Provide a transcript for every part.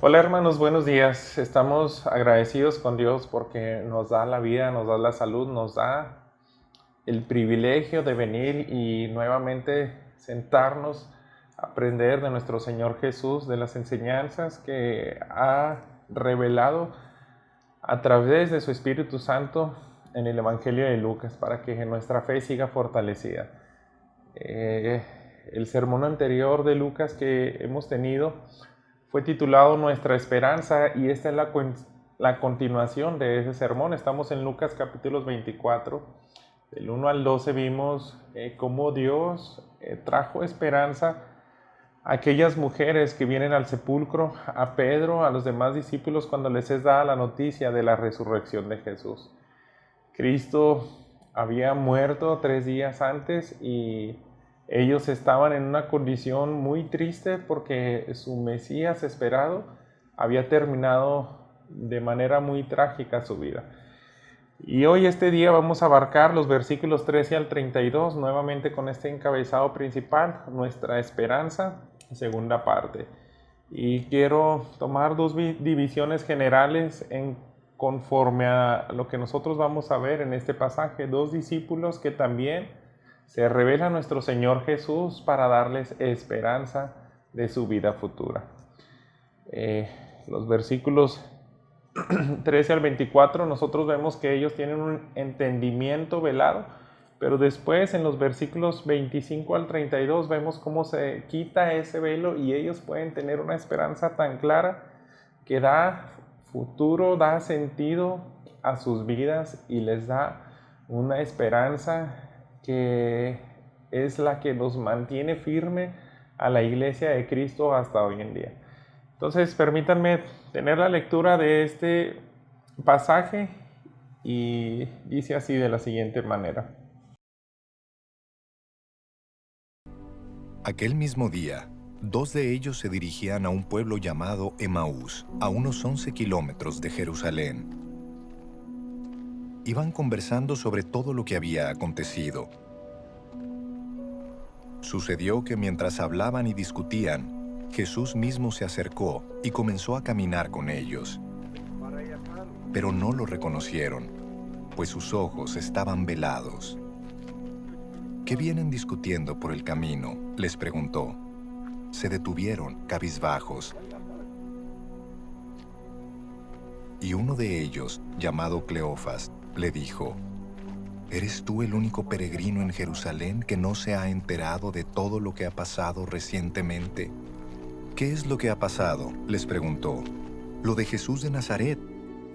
Hola hermanos, buenos días. Estamos agradecidos con Dios porque nos da la vida, nos da la salud, nos da el privilegio de venir y nuevamente sentarnos, a aprender de nuestro Señor Jesús, de las enseñanzas que ha revelado a través de su Espíritu Santo en el Evangelio de Lucas para que nuestra fe siga fortalecida. Eh, el sermón anterior de Lucas que hemos tenido fue titulado Nuestra Esperanza y esta es la continuación de ese sermón. Estamos en Lucas capítulos 24. Del 1 al 12 vimos cómo Dios trajo esperanza a aquellas mujeres que vienen al sepulcro, a Pedro, a los demás discípulos cuando les es dada la noticia de la resurrección de Jesús. Cristo había muerto 3 días antes y ellos estaban en una condición muy triste porque su Mesías esperado había terminado de manera muy trágica su vida. Y hoy este día vamos a abarcar los versículos 13 al 32, nuevamente con este encabezado principal, nuestra esperanza, segunda parte. Y quiero tomar dos divisiones generales conforme a lo que nosotros vamos a ver en este pasaje. Dos discípulos que también se revela a nuestro Señor Jesús para darles esperanza de su vida futura. Los versículos 13 al 24 nosotros vemos que ellos tienen un entendimiento velado, pero después en los versículos 25 al 32 vemos cómo se quita ese velo y ellos pueden tener una esperanza tan clara que da futuro, da sentido a sus vidas y les da una esperanza que es la que nos mantiene firme a la iglesia de Cristo hasta hoy en día. Entonces, permítanme tener la lectura de este pasaje y dice así de la siguiente manera. Aquel mismo día, 2 de ellos se dirigían a un pueblo llamado Emaús, a unos 11 kilómetros de Jerusalén. Iban conversando sobre todo lo que había acontecido. Sucedió que mientras hablaban y discutían, Jesús mismo se acercó y comenzó a caminar con ellos. Pero no lo reconocieron, pues sus ojos estaban velados. ¿Qué vienen discutiendo por el camino?, les preguntó. Se detuvieron, cabizbajos. Y uno de ellos, llamado Cleofas, le dijo: ¿Eres tú el único peregrino en Jerusalén que no se ha enterado de todo lo que ha pasado recientemente? ¿Qué es lo que ha pasado?, les preguntó. Lo de Jesús de Nazaret.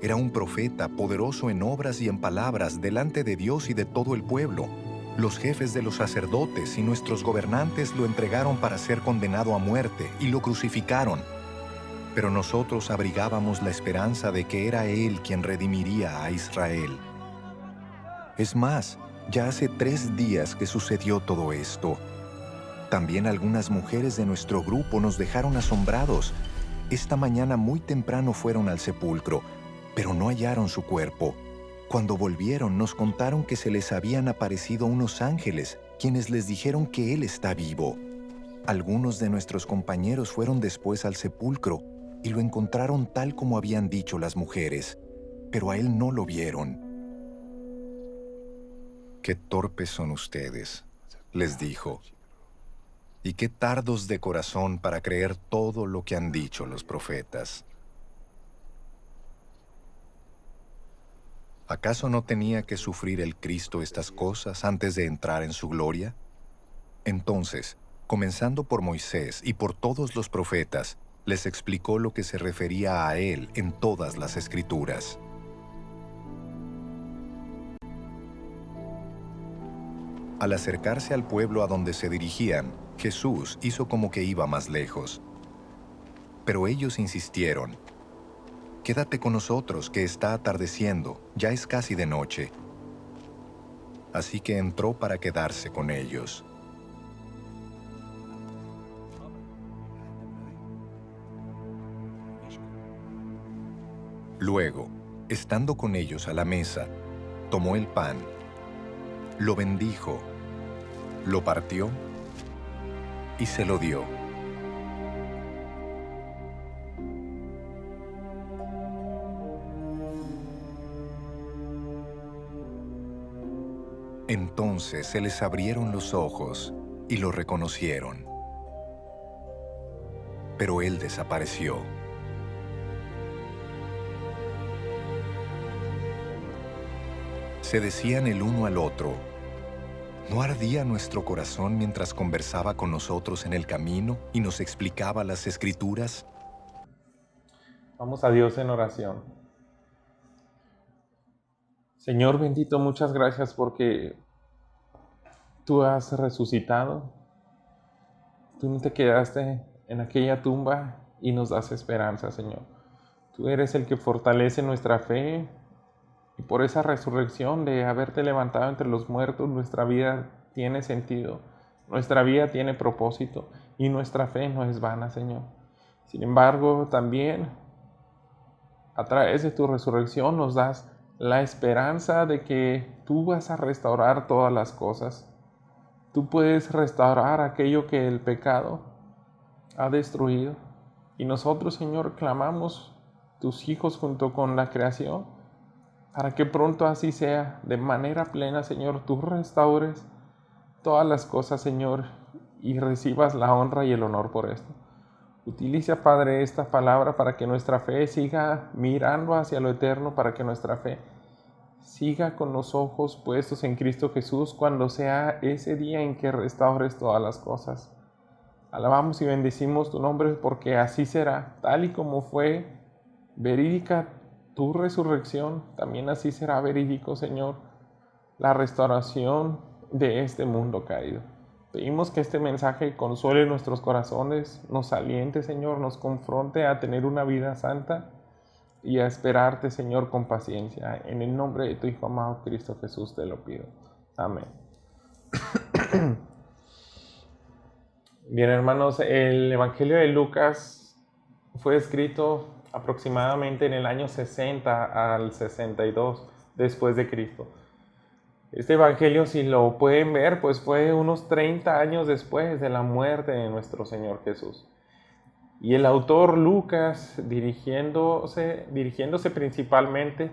Era un profeta, poderoso en obras y en palabras delante de Dios y de todo el pueblo. Los jefes de los sacerdotes y nuestros gobernantes lo entregaron para ser condenado a muerte y lo crucificaron. Pero nosotros abrigábamos la esperanza de que era Él quien redimiría a Israel. Es más, ya hace 3 días que sucedió todo esto. También algunas mujeres de nuestro grupo nos dejaron asombrados. Esta mañana muy temprano fueron al sepulcro, pero no hallaron su cuerpo. Cuando volvieron nos contaron que se les habían aparecido unos ángeles, quienes les dijeron que Él está vivo. Algunos de nuestros compañeros fueron después al sepulcro y lo encontraron tal como habían dicho las mujeres, pero a Él no lo vieron. «Qué torpes son ustedes», les dijo, «y qué tardos de corazón para creer todo lo que han dicho los profetas. ¿Acaso no tenía que sufrir el Cristo estas cosas antes de entrar en su gloria?». Entonces, comenzando por Moisés y por todos los profetas, les explicó lo que se refería a Él en todas las Escrituras. Al acercarse al pueblo a donde se dirigían, Jesús hizo como que iba más lejos. Pero ellos insistieron: «Quédate con nosotros, que está atardeciendo, ya es casi de noche». Así que entró para quedarse con ellos. Luego, estando con ellos a la mesa, tomó el pan, lo bendijo, lo partió y se lo dio. Entonces se les abrieron los ojos y lo reconocieron. Pero él desapareció. Se decían el uno al otro: ¿no ardía nuestro corazón mientras conversaba con nosotros en el camino y nos explicaba las Escrituras? Vamos a Dios en oración. Señor bendito, muchas gracias porque tú has resucitado. Tú no te quedaste en aquella tumba y nos das esperanza, Señor. Tú eres el que fortalece nuestra fe y por esa resurrección de haberte levantado entre los muertos, nuestra vida tiene sentido, nuestra vida tiene propósito y nuestra fe no es vana, Señor. Sin embargo, también a través de tu resurrección nos das la esperanza de que tú vas a restaurar todas las cosas. Tú puedes restaurar aquello que el pecado ha destruido. Y nosotros, Señor, clamamos, tus hijos junto con la creación, para que pronto así sea, de manera plena, Señor, tú restaures todas las cosas, Señor, y recibas la honra y el honor por esto. Utiliza, Padre, esta palabra para que nuestra fe siga mirando hacia lo eterno, para que nuestra fe siga con los ojos puestos en Cristo Jesús cuando sea ese día en que restaures todas las cosas. Alabamos y bendecimos tu nombre porque así será, tal y como fue verídica tu resurrección, también así será verídico, Señor, la restauración de este mundo caído. Pedimos que este mensaje console nuestros corazones, nos aliente, Señor, nos confronte a tener una vida santa y a esperarte, Señor, con paciencia. En el nombre de tu Hijo amado Cristo Jesús te lo pido. Amén. Bien, hermanos, el Evangelio de Lucas fue escrito aproximadamente en el año 60 al 62 después de Cristo. Este evangelio, si lo pueden ver, pues fue unos 30 años después de la muerte de nuestro Señor Jesús. Y el autor Lucas, dirigiéndose principalmente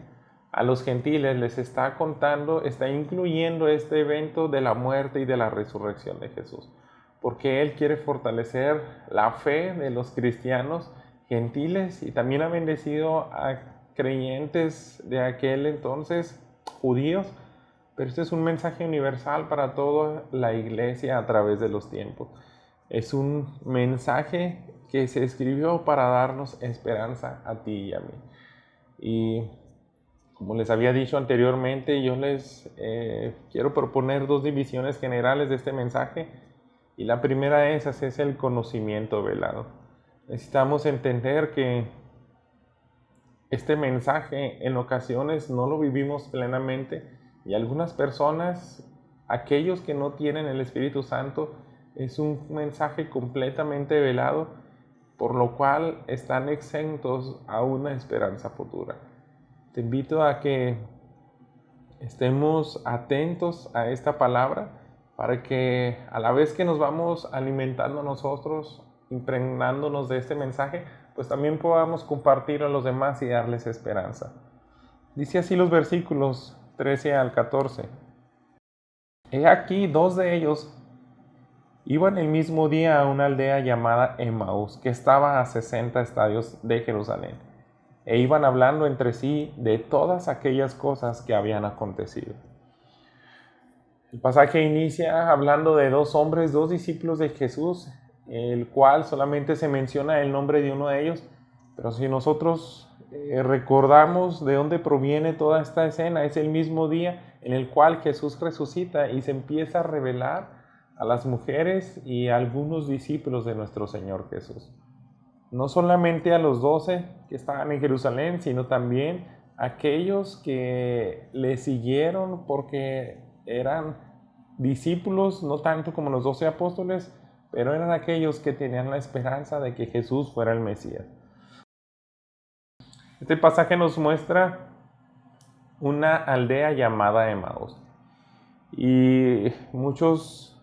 a los gentiles, les está contando, está incluyendo este evento de la muerte y de la resurrección de Jesús, porque él quiere fortalecer la fe de los cristianos gentiles y también ha bendecido a creyentes de aquel entonces, judíos, pero este es un mensaje universal para toda la iglesia a través de los tiempos. Es un mensaje que se escribió para darnos esperanza a ti y a mí. Y como les había dicho anteriormente, yo les quiero proponer dos divisiones generales de este mensaje. Y la primera de esas es el conocimiento velado. Necesitamos entender que este mensaje en ocasiones no lo vivimos plenamente y algunas personas, aquellos que no tienen el Espíritu Santo, es un mensaje completamente velado, por lo cual están exentos a una esperanza futura. Te invito a que estemos atentos a esta palabra para que a la vez que nos vamos alimentando nosotros, impregnándonos de este mensaje, pues también podamos compartir a los demás y darles esperanza. Dice así los versículos 13 al 14. He aquí, dos de ellos iban el mismo día a una aldea llamada Emaús, que estaba a 60 estadios de Jerusalén, e iban hablando entre sí de todas aquellas cosas que habían acontecido. El pasaje inicia hablando de dos hombres, dos discípulos de Jesús, el cual solamente se menciona el nombre de uno de ellos, pero si nosotros recordamos de dónde proviene toda esta escena, es el mismo día en el cual Jesús resucita y se empieza a revelar a las mujeres y a algunos discípulos de nuestro Señor Jesús. No solamente a los 12 que estaban en Jerusalén, sino también a aquellos que le siguieron porque eran discípulos, no tanto como los 12 apóstoles, pero eran aquellos que tenían la esperanza de que Jesús fuera el Mesías. Este pasaje nos muestra una aldea llamada Emaús. Y muchos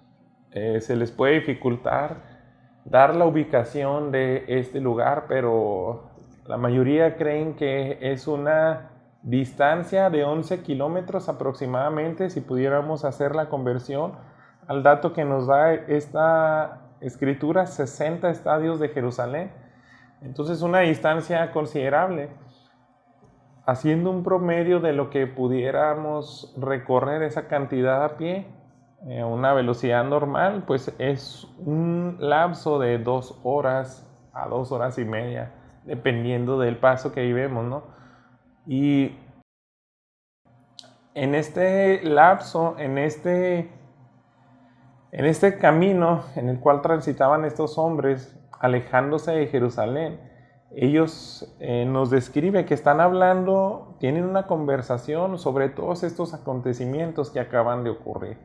se les puede dificultar dar la ubicación de este lugar, pero la mayoría creen que es una distancia de 11 kilómetros aproximadamente, si pudiéramos hacer la conversión al dato que nos da esta escritura, 60 estadios de Jerusalén. Entonces una distancia considerable. Haciendo un promedio de lo que pudiéramos recorrer esa cantidad a pie, a una velocidad normal, pues es un lapso de 2 horas a 2 horas y media, dependiendo del paso que vivemos, ¿no? Y en este lapso, en este camino en el cual transitaban estos hombres, alejándose de Jerusalén, ellos nos describe que están hablando, tienen una conversación sobre todos estos acontecimientos que acaban de ocurrir.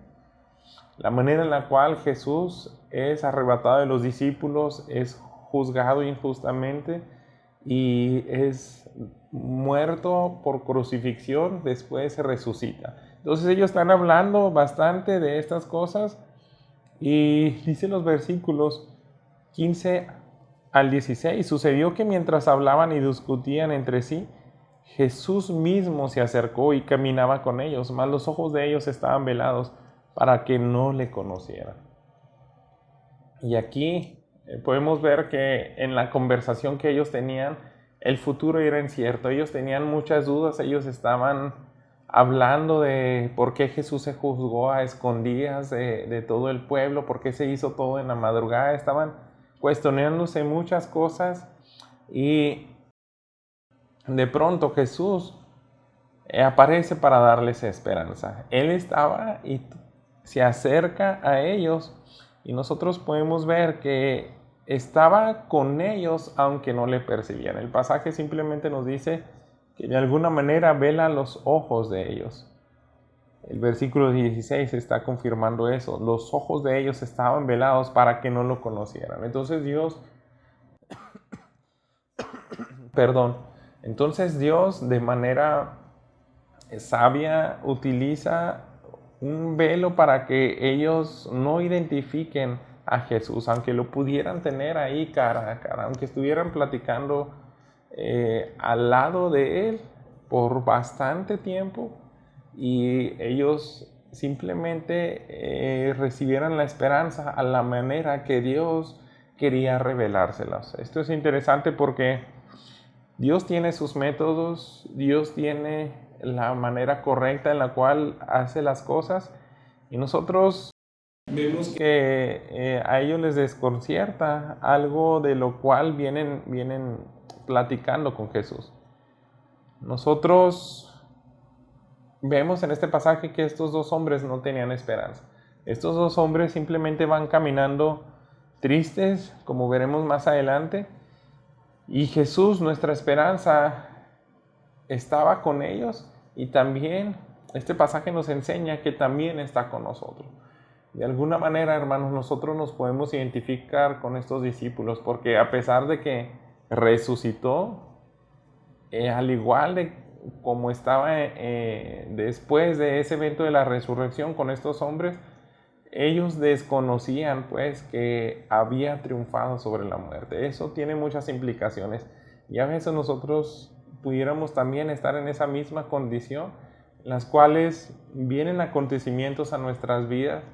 La manera en la cual Jesús es arrebatado de los discípulos, es juzgado injustamente y es muerto por crucifixión, después se resucita. Entonces ellos están hablando bastante de estas cosas y dicen los versículos 15 al 16, sucedió que mientras hablaban y discutían entre sí, Jesús mismo se acercó y caminaba con ellos, mas los ojos de ellos estaban velados para que no le conocieran. Y aquí podemos ver que en la conversación que ellos tenían, el futuro era incierto. Ellos tenían muchas dudas, ellos estaban hablando de por qué Jesús se juzgó a escondidas de todo el pueblo, por qué se hizo todo en la madrugada. Estaban cuestionándose muchas cosas y de pronto Jesús aparece para darles esperanza. Él estaba y se acerca a ellos y nosotros podemos ver que estaba con ellos aunque no le percibían. El pasaje simplemente nos dice que de alguna manera vela los ojos de ellos. El versículo 16 está confirmando eso. Los ojos de ellos estaban velados para que no lo conocieran. Entonces Dios de manera sabia utiliza un velo para que ellos no identifiquen a Jesús, aunque lo pudieran tener ahí cara a cara, aunque estuvieran platicando al lado de él por bastante tiempo y ellos simplemente recibieran la esperanza a la manera que Dios quería revelárselas. Esto es interesante porque Dios tiene sus métodos, Dios tiene la manera correcta en la cual hace las cosas y nosotros vemos que a ellos les desconcierta algo de lo cual vienen platicando con Jesús. Nosotros vemos en este pasaje que estos dos hombres no tenían esperanza. Estos dos hombres simplemente van caminando tristes, como veremos más adelante, y Jesús, nuestra esperanza, estaba con ellos y también este pasaje nos enseña que también está con nosotros. De alguna manera, hermanos, nosotros nos podemos identificar con estos discípulos porque a pesar de que resucitó, al igual de como estaba después de ese evento de la resurrección con estos hombres, ellos desconocían pues que había triunfado sobre la muerte. Eso tiene muchas implicaciones y a veces nosotros pudiéramos también estar en esa misma condición, en las cuales vienen acontecimientos a nuestras vidas,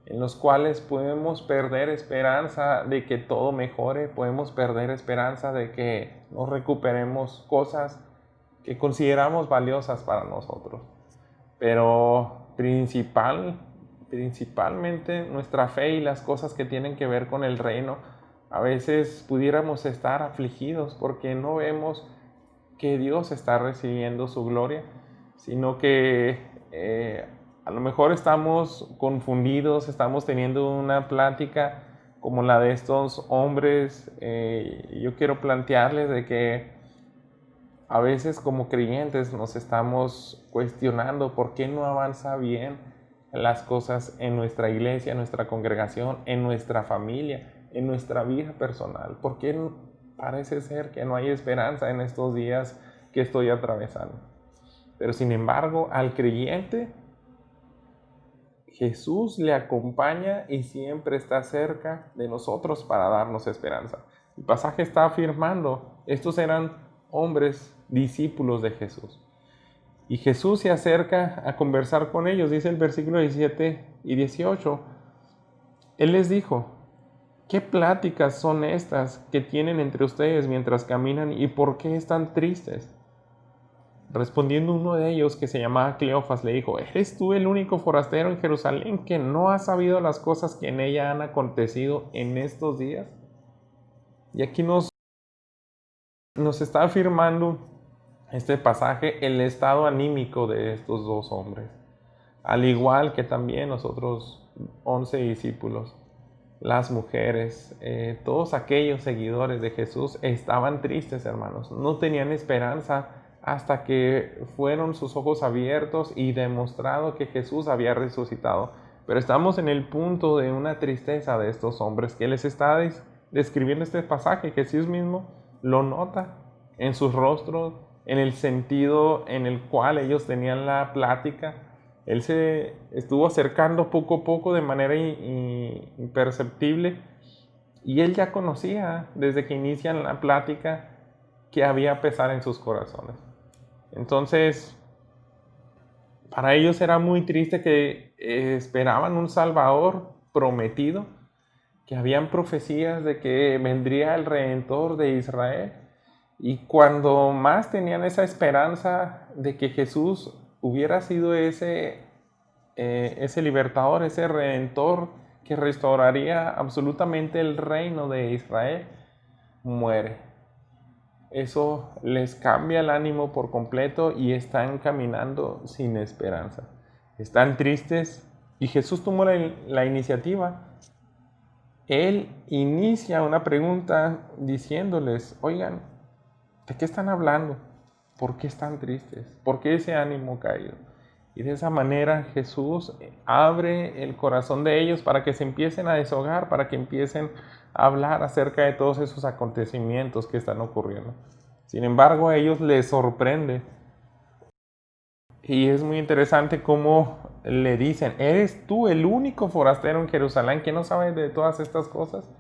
en los cuales podemos perder esperanza de que todo mejore, podemos perder esperanza de que nos recuperemos cosas que consideramos valiosas para nosotros. Pero principalmente nuestra fe y las cosas que tienen que ver con el reino, a veces pudiéramos estar afligidos porque no vemos que Dios está recibiendo su gloria, sino que a lo mejor estamos confundidos, estamos teniendo una plática como la de estos hombres. Yo quiero plantearles de que a veces como creyentes nos estamos cuestionando por qué no avanza bien las cosas en nuestra iglesia, en nuestra congregación, en nuestra familia, en nuestra vida personal. ¿Por qué parece ser que no hay esperanza en estos días que estoy atravesando? Pero sin embargo, al creyente, Jesús le acompaña y siempre está cerca de nosotros para darnos esperanza. El pasaje está afirmando, estos eran hombres discípulos de Jesús. Y Jesús se acerca a conversar con ellos, dice el versículo 17 y 18. Él les dijo: ¿qué pláticas son estas que tienen entre ustedes mientras caminan y por qué están tristes? Respondiendo uno de ellos, que se llamaba Cleofas, le dijo: ¿eres tú el único forastero en Jerusalén que no ha sabido las cosas que en ella han acontecido en estos días? Y aquí nos está afirmando este pasaje el estado anímico de estos dos hombres, al igual que también los otros 11 discípulos. Las mujeres, todos aquellos seguidores de Jesús estaban tristes, hermanos. No tenían esperanza hasta que fueron sus ojos abiertos y demostrado que Jesús había resucitado. Pero estamos en el punto de una tristeza de estos hombres que les está describiendo este pasaje. Jesús mismo lo nota en sus rostros, en el sentido en el cual ellos tenían la plática. Él se estuvo acercando poco a poco de manera imperceptible, y él ya conocía desde que inician la plática que había pesar en sus corazones. Entonces, para ellos era muy triste que esperaban un Salvador prometido, que habían profecías de que vendría el Redentor de Israel, y cuando más tenían esa esperanza de que Jesús hubiera sido ese libertador, ese redentor que restauraría absolutamente el reino de Israel, muere. Eso les cambia el ánimo por completo y están caminando sin esperanza. Están tristes y Jesús tomó la iniciativa. Él inicia una pregunta diciéndoles: oigan, ¿de qué están hablando? ¿Por qué están tristes? ¿Por qué ese ánimo caído? Y de esa manera Jesús abre el corazón de ellos para que se empiecen a deshogar, para que empiecen a hablar acerca de todos esos acontecimientos que están ocurriendo. Sin embargo, a ellos les sorprende. Y es muy interesante cómo le dicen: ¿eres tú el único forastero en Jerusalén que no sabe de todas estas cosas?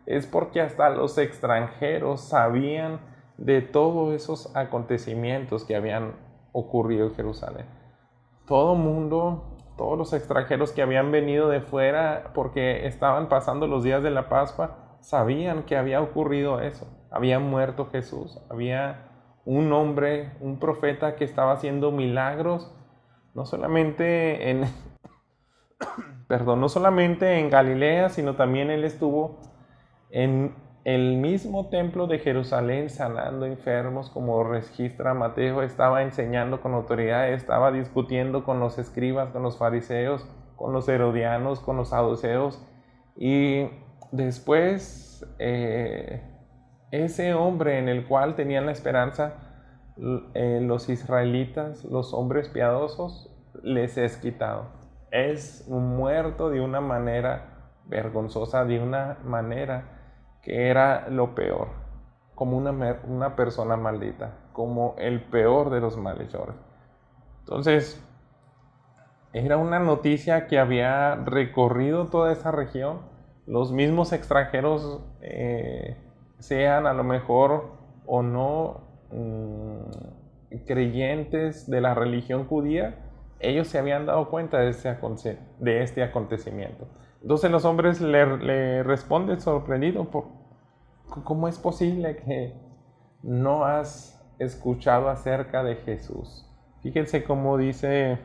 Es porque hasta los extranjeros sabían de todos esos acontecimientos que habían ocurrido en Jerusalén. Todo mundo, todos los extranjeros que habían venido de fuera porque estaban pasando los días de la Pascua, sabían que había ocurrido eso. Había muerto Jesús, había un hombre, un profeta que estaba haciendo milagros, no solamente no solamente en Galilea, sino también él estuvo en el mismo templo de Jerusalén sanando enfermos, como registra Mateo. Estaba enseñando con autoridad, estaba discutiendo con los escribas, con los fariseos, con los herodianos, con los saduceos. Y después ese hombre en el cual tenían la esperanza los israelitas, los hombres piadosos, les es quitado. Es muerto de una manera vergonzosa, de una manera que era lo peor, como una persona maldita, como el peor de los malhechores. Entonces, era una noticia que había recorrido toda esa región. Los mismos extranjeros, sean a lo mejor o no creyentes de la religión judía, ellos se habían dado cuenta de este acontecimiento. Entonces los hombres le responden sorprendidos: ¿cómo es posible que no has escuchado acerca de Jesús? Fíjense cómo dice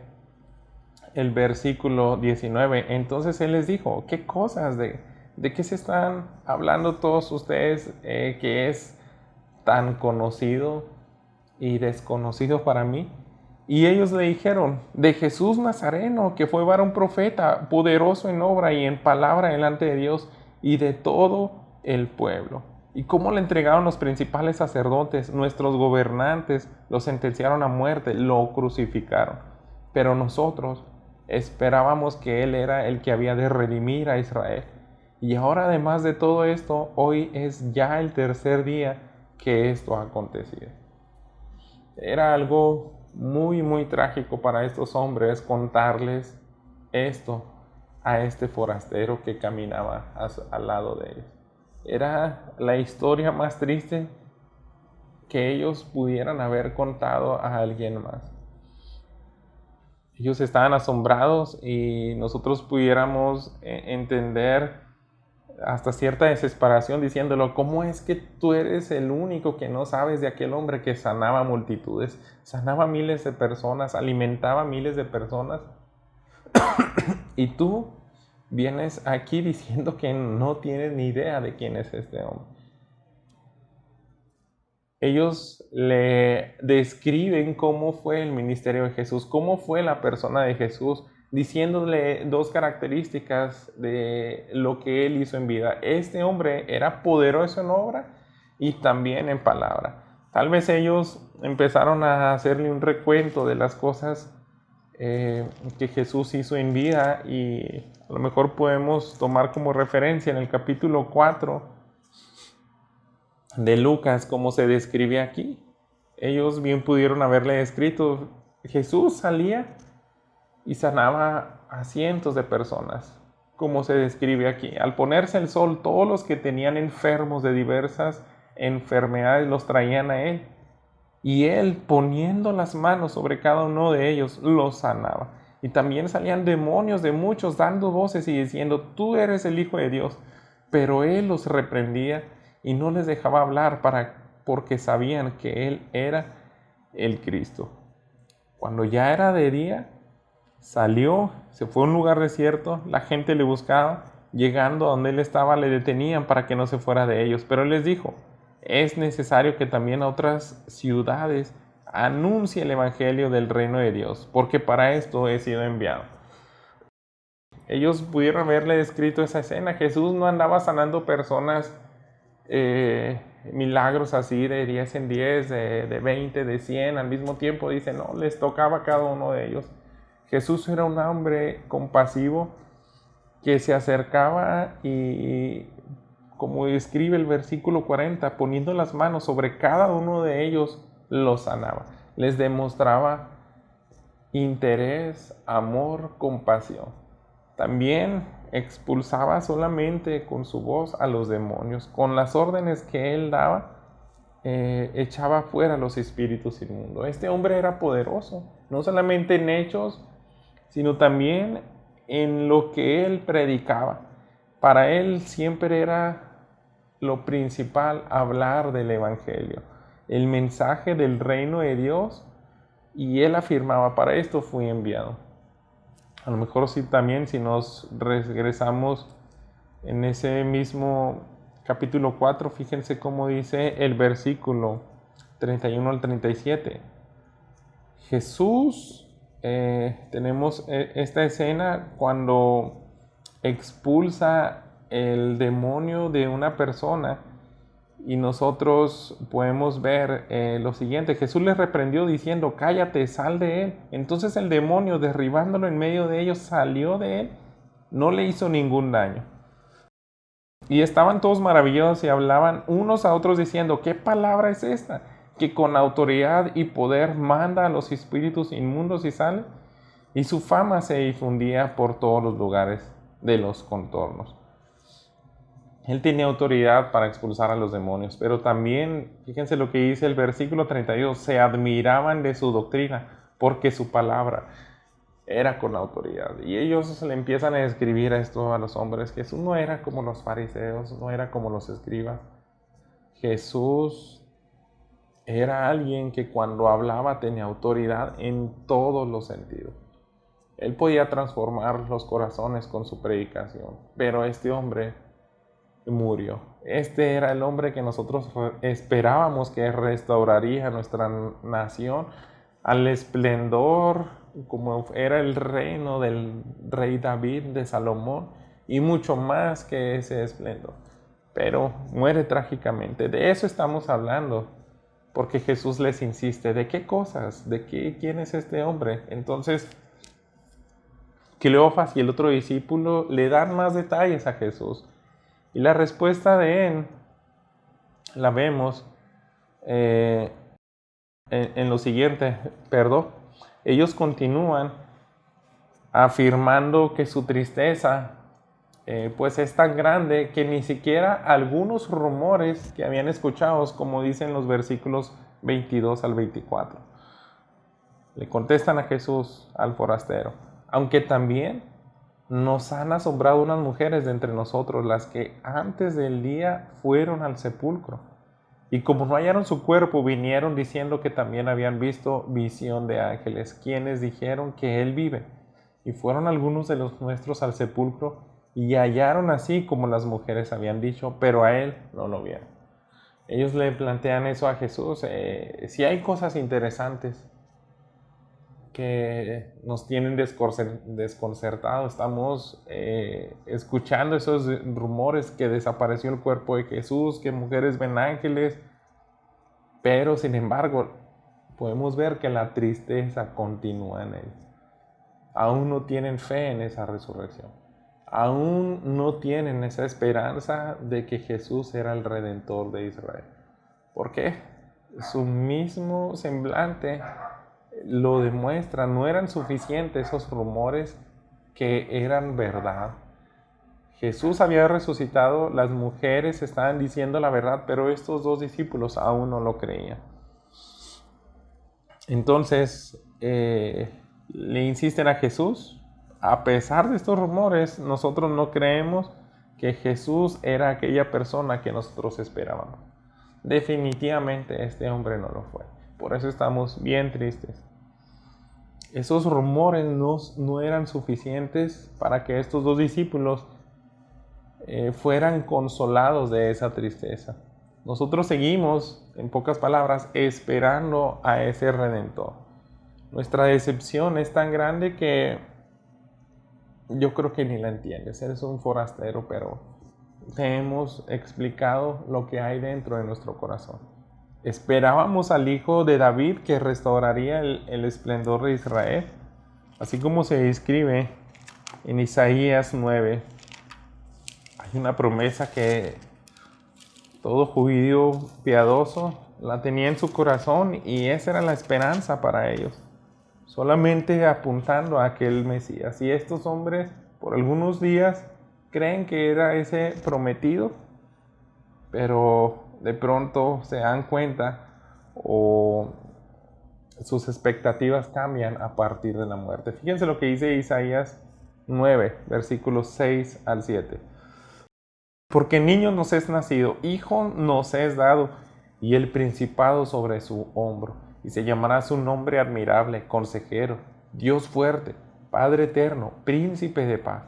el versículo 19. Entonces él les dijo: ¿qué cosas? ¿De qué se están hablando todos ustedes que es tan conocido y desconocido para mí? Y ellos le dijeron: de Jesús Nazareno, que fue varón profeta, poderoso en obra y en palabra delante de Dios y de todo el pueblo. Y cómo le entregaron los principales sacerdotes, nuestros gobernantes, lo sentenciaron a muerte, lo crucificaron. Pero nosotros esperábamos que Él era el que había de redimir a Israel. Y ahora, además de todo esto, hoy es ya el tercer día que esto ha acontecido. Era algo muy, muy trágico para estos hombres contarles esto a este forastero que caminaba al lado de ellos. Era la historia más triste que ellos pudieran haber contado a alguien más. Ellos estaban asombrados y nosotros pudiéramos entender hasta cierta desesperación diciéndolo, ¿cómo es que tú eres el único que no sabes de aquel hombre que sanaba multitudes, sanaba miles de personas, alimentaba miles de personas? Y tú vienes aquí diciendo que no tienes ni idea de quién es este hombre. Ellos le describen cómo fue el ministerio de Jesús, cómo fue la persona de Jesús, diciéndole dos características de lo que él hizo en vida. Este hombre era poderoso en obra y también en palabra. Tal vez ellos empezaron a hacerle un recuento de las cosas que Jesús hizo en vida, y a lo mejor podemos tomar como referencia en el capítulo 4 de Lucas, como se describe aquí. Ellos bien pudieron haberle escrito, Jesús salía y sanaba a cientos de personas, como se describe aquí. Al ponerse el sol, todos los que tenían enfermos de diversas enfermedades los traían a él, y él, poniendo las manos sobre cada uno de ellos, los sanaba. Y también salían demonios de muchos dando voces y diciendo, tú eres el Hijo de Dios. Pero él los reprendía y no les dejaba hablar porque sabían que él era el Cristo. Cuando ya era de día, salió, se fue a un lugar desierto, la gente le buscaba, llegando a donde él estaba le detenían para que no se fuera de ellos, pero él les dijo, es necesario que también a otras ciudades anuncie el evangelio del reino de Dios, porque para esto he sido enviado. Ellos pudieron haberle descrito esa escena. Jesús no andaba sanando personas, milagros así de 10 en 10, de 20, de 100 al mismo tiempo. Dice, no, les tocaba a cada uno de ellos. Jesús era un hombre compasivo que se acercaba y, como describe el versículo 40, poniendo las manos sobre cada uno de ellos, los sanaba. Les demostraba interés, amor, compasión. También expulsaba solamente con su voz a los demonios. Con las órdenes que él daba, echaba fuera los espíritus inmundos. Este hombre era poderoso, no solamente en hechos, sino también en lo que él predicaba. Para él siempre era lo principal hablar del evangelio, el mensaje del reino de Dios, y él afirmaba, para esto fui enviado. A lo mejor sí, también si nos regresamos en ese mismo capítulo 4, fíjense cómo dice el versículo 31 al 37. Jesús, tenemos esta escena cuando expulsa el demonio de una persona, y nosotros podemos ver lo siguiente. Jesús les reprendió diciendo, cállate, sal de él. Entonces el demonio, derribándolo en medio de ellos, salió de él, no le hizo ningún daño. Y estaban todos maravillados y hablaban unos a otros diciendo, ¿qué palabra es esta? Que con autoridad y poder manda a los espíritus inmundos y sale. Y su fama se difundía por todos los lugares de los contornos. Él tenía autoridad para expulsar a los demonios, pero también, fíjense lo que dice el versículo 32, se admiraban de su doctrina, porque su palabra era con autoridad. Y ellos le empiezan a describir esto a los hombres. Jesús no era como los fariseos, no era como los escribas. Jesús era alguien que cuando hablaba tenía autoridad en todos los sentidos. Él podía transformar los corazones con su predicación, pero este hombre murió. Este era el hombre que nosotros esperábamos que restauraría nuestra nación al esplendor, como era el reino del rey David, de Salomón, y mucho más que ese esplendor. Pero muere trágicamente. De eso estamos hablando, porque Jesús les insiste, ¿de qué cosas? ¿Quién es este hombre? Entonces, Cleofas y el otro discípulo le dan más detalles a Jesús. Y la respuesta de él la vemos en lo siguiente, ellos continúan afirmando que su tristeza pues es tan grande que ni siquiera algunos rumores que habían escuchado, como dicen los versículos 22 al 24. Le contestan a Jesús, al forastero, aunque también nos han asombrado unas mujeres de entre nosotros, las que antes del día fueron al sepulcro. Y como no hallaron su cuerpo, vinieron diciendo que también habían visto visión de ángeles, quienes dijeron que él vive. Y fueron algunos de los nuestros al sepulcro y hallaron así como las mujeres habían dicho, pero a él no lo vieron. Ellos le plantean eso a Jesús. Si hay cosas interesantes que nos tienen desconcertados. Estamos escuchando esos rumores que desapareció el cuerpo de Jesús, que mujeres ven ángeles, pero sin embargo podemos ver que la tristeza continúa en ellos. Aún no tienen fe en esa resurrección. Aún no tienen esa esperanza de que Jesús era el Redentor de Israel. ¿Por qué? Su mismo semblante lo demuestra. No eran suficientes esos rumores que eran verdad. Jesús había resucitado, las mujeres estaban diciendo la verdad, pero estos dos discípulos aún no lo creían. Entonces le insisten a Jesús. A pesar de estos rumores, nosotros no creemos que Jesús era aquella persona que nosotros esperábamos. Definitivamente este hombre no lo fue. Por eso estamos bien tristes. Esos rumores no eran suficientes para que estos dos discípulos fueran consolados de esa tristeza. Nosotros seguimos, en pocas palabras, esperando a ese Redentor. Nuestra decepción es tan grande que yo creo que ni la entiendes. Eres un forastero, pero te hemos explicado lo que hay dentro de nuestro corazón. Esperábamos al Hijo de David que restauraría el esplendor de Israel, así como se describe en Isaías 9. Hay una promesa que todo judío piadoso la tenía en su corazón y esa era la esperanza para ellos, solamente apuntando a aquel Mesías. Y estos hombres por algunos días creen que era ese prometido, pero de pronto se dan cuenta o sus expectativas cambian a partir de la muerte. Fíjense lo que dice Isaías 9, versículos 6 al 7. Porque niño nos es nacido, hijo nos es dado, y el principado sobre su hombro, y se llamará su nombre admirable, consejero, Dios fuerte, Padre eterno, príncipe de paz.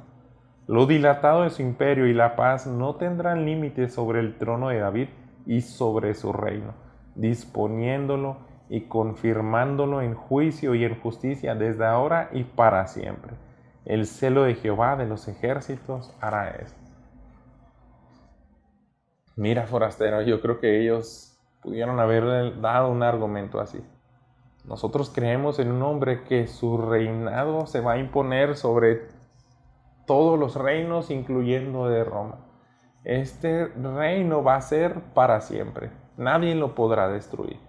Lo dilatado de su imperio y la paz no tendrán límites sobre el trono de David y sobre su reino, disponiéndolo y confirmándolo en juicio y en justicia desde ahora y para siempre. El celo de Jehová de los ejércitos hará esto. Mira, forastero, yo creo que ellos pudieron haber dado un argumento así. Nosotros creemos en un hombre que su reinado se va a imponer sobre todos los reinos, incluyendo de Roma. Este reino va a ser para siempre. Nadie lo podrá destruir.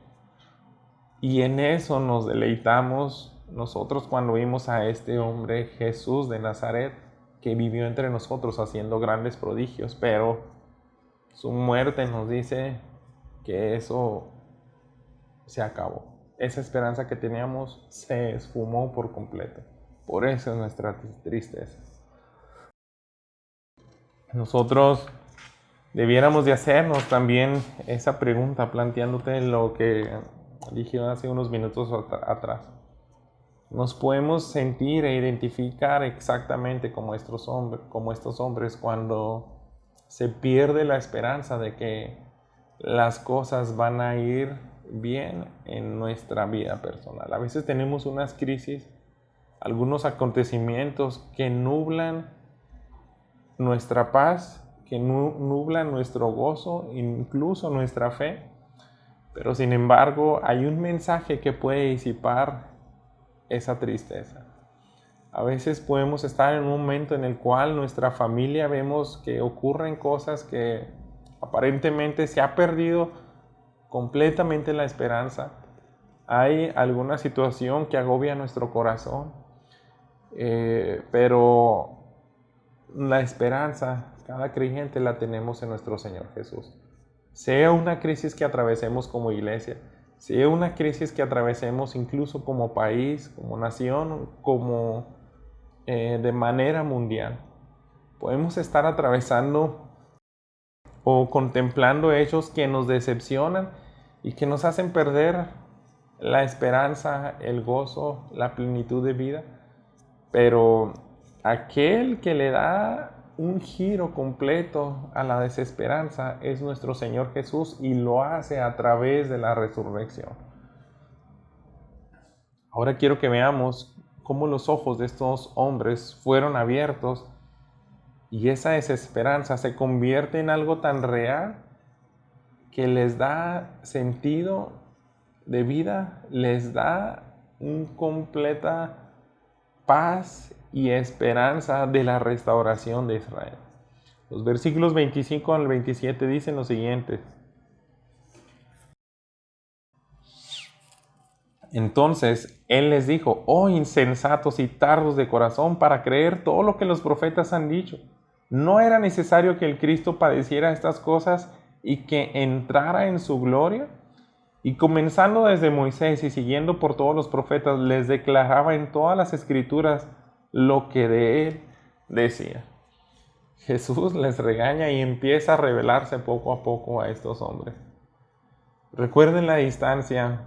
Y en eso nos deleitamos nosotros cuando vimos a este hombre Jesús de Nazaret, que vivió entre nosotros haciendo grandes prodigios, pero su muerte nos dice que eso se acabó. Esa esperanza que teníamos se esfumó por completo. Por eso es nuestra tristeza. Nosotros debiéramos de hacernos también esa pregunta, planteándote lo que dije hace unos minutos atrás. Nos podemos sentir e identificar exactamente como estos hombres cuando se pierde la esperanza de que las cosas van a ir bien en nuestra vida personal. A veces tenemos unas crisis, algunos acontecimientos que nublan nuestra paz, que nublan nuestro gozo, incluso nuestra fe. Pero sin embargo, hay un mensaje que puede disipar esa tristeza. A veces podemos estar en un momento en el cual nuestra familia vemos que ocurren cosas que aparentemente se ha perdido completamente la esperanza. Hay alguna situación que agobia nuestro corazón, pero la esperanza, cada creyente la tenemos en nuestro Señor Jesús. Sea una crisis que atravesemos como iglesia, sea una crisis que atravesemos incluso como país, como nación, como de manera mundial. Podemos estar atravesando o contemplando hechos que nos decepcionan y que nos hacen perder la esperanza, el gozo, la plenitud de vida. Pero aquel que le da un giro completo a la desesperanza es nuestro Señor Jesús, y lo hace a través de la resurrección. Ahora quiero que veamos cómo los ojos de estos hombres fueron abiertos y esa desesperanza se convierte en algo tan real que les da sentido de vida, les da una completa paz y esperanza de la restauración de Israel. Los versículos 25 al 27 dicen lo siguiente: Entonces él les dijo: oh insensatos y tardos de corazón para creer todo lo que los profetas han dicho. ¿No era necesario que el Cristo padeciera estas cosas y que entrara en su gloria? Y comenzando desde Moisés y siguiendo por todos los profetas, les declaraba en todas las escrituras lo que de él decía. Jesús les regaña y empieza a revelarse poco a poco a estos hombres. Recuerden la distancia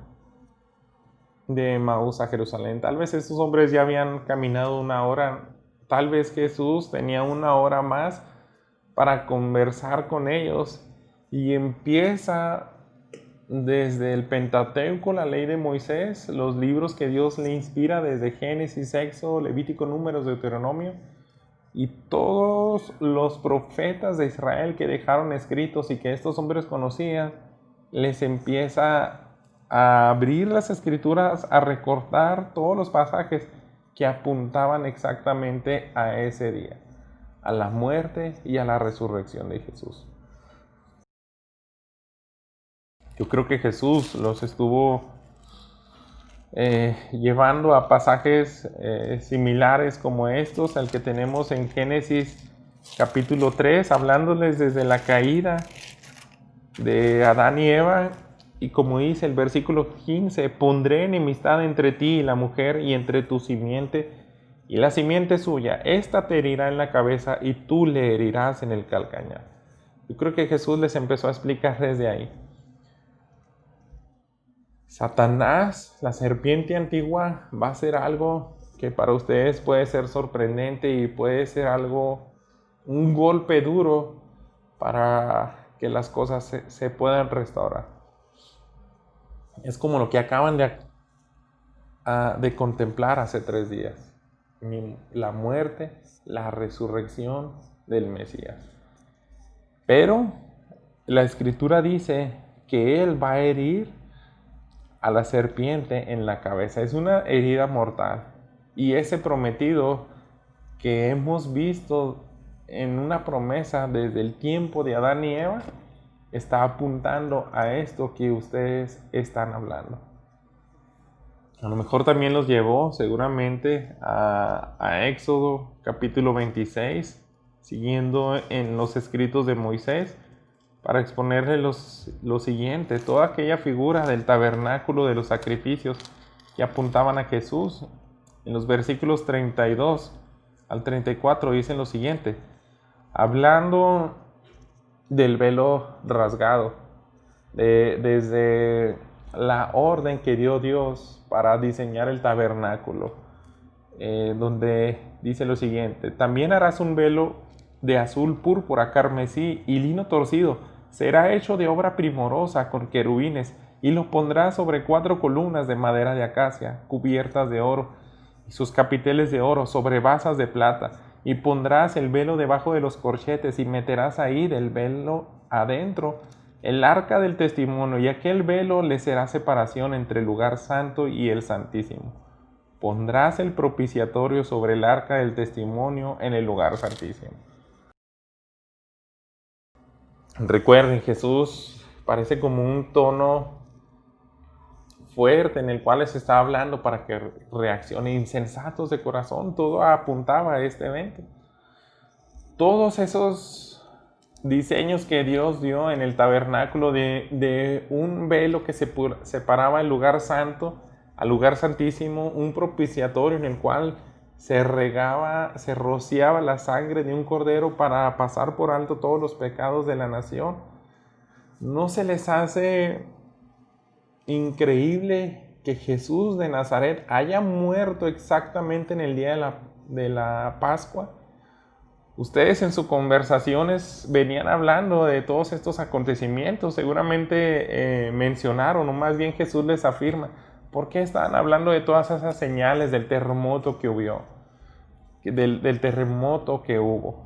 de Emaús a Jerusalén. Tal vez estos hombres ya habían caminado 1 hora. Tal vez Jesús tenía 1 hora más para conversar con ellos, y empieza desde el Pentateuco, la ley de Moisés, los libros que Dios le inspira desde Génesis, Éxodo, Levítico, Números, Deuteronomio, y todos los profetas de Israel que dejaron escritos y que estos hombres conocían, les empieza a abrir las escrituras, a recortar todos los pasajes que apuntaban exactamente a ese día, a la muerte y a la resurrección de Jesús. Yo creo que Jesús los estuvo llevando a pasajes similares como estos, al que tenemos en Génesis capítulo 3, hablándoles desde la caída de Adán y Eva. Y como dice el versículo 15, pondré enemistad entre ti y la mujer, y entre tu simiente y la simiente suya. Esta te herirá en la cabeza y tú le herirás en el calcañar. Yo creo que Jesús les empezó a explicar desde ahí. Satanás, la serpiente antigua, va a ser algo que para ustedes puede ser sorprendente y puede ser algo, un golpe duro para que las cosas se puedan restaurar. Es como lo que acaban de contemplar hace 3 días. La muerte, la resurrección del Mesías. Pero la Escritura dice que Él va a herir a la serpiente en la cabeza. Es una herida mortal. Y ese prometido que hemos visto en una promesa desde el tiempo de Adán y Eva, está apuntando a esto que ustedes están hablando. A lo mejor también los llevó seguramente a Éxodo capítulo 26, siguiendo en los escritos de Moisés, para exponerle lo siguiente: toda aquella figura del tabernáculo de los sacrificios que apuntaban a Jesús. En los versículos 32 al 34 dicen lo siguiente, hablando del velo rasgado, desde la orden que dio Dios para diseñar el tabernáculo, donde dice lo siguiente: también harás un velo de azul púrpura, carmesí y lino torcido. Será hecho de obra primorosa con querubines, y lo pondrás sobre 4 columnas de madera de acacia, cubiertas de oro, y sus capiteles de oro sobre basas de plata. Y pondrás el velo debajo de los corchetes, y meterás ahí del velo adentro el arca del testimonio, y aquel velo le será separación entre el lugar santo y el santísimo. Pondrás el propiciatorio sobre el arca del testimonio en el lugar santísimo. Recuerden, Jesús parece como un tono fuerte en el cual les está hablando para que reaccionen. Insensatos de corazón, todo apuntaba a este evento. Todos esos diseños que Dios dio en el tabernáculo de un velo que separaba el lugar santo al lugar santísimo, un propiciatorio en el cual se rociaba la sangre de un cordero para pasar por alto todos los pecados de la nación. ¿No se les hace increíble que Jesús de Nazaret haya muerto exactamente en el día de la Pascua? Ustedes en sus conversaciones venían hablando de todos estos acontecimientos, seguramente mencionaron, o más bien Jesús les afirma, ¿por qué estaban hablando de todas esas señales del terremoto que hubo, del terremoto que hubo,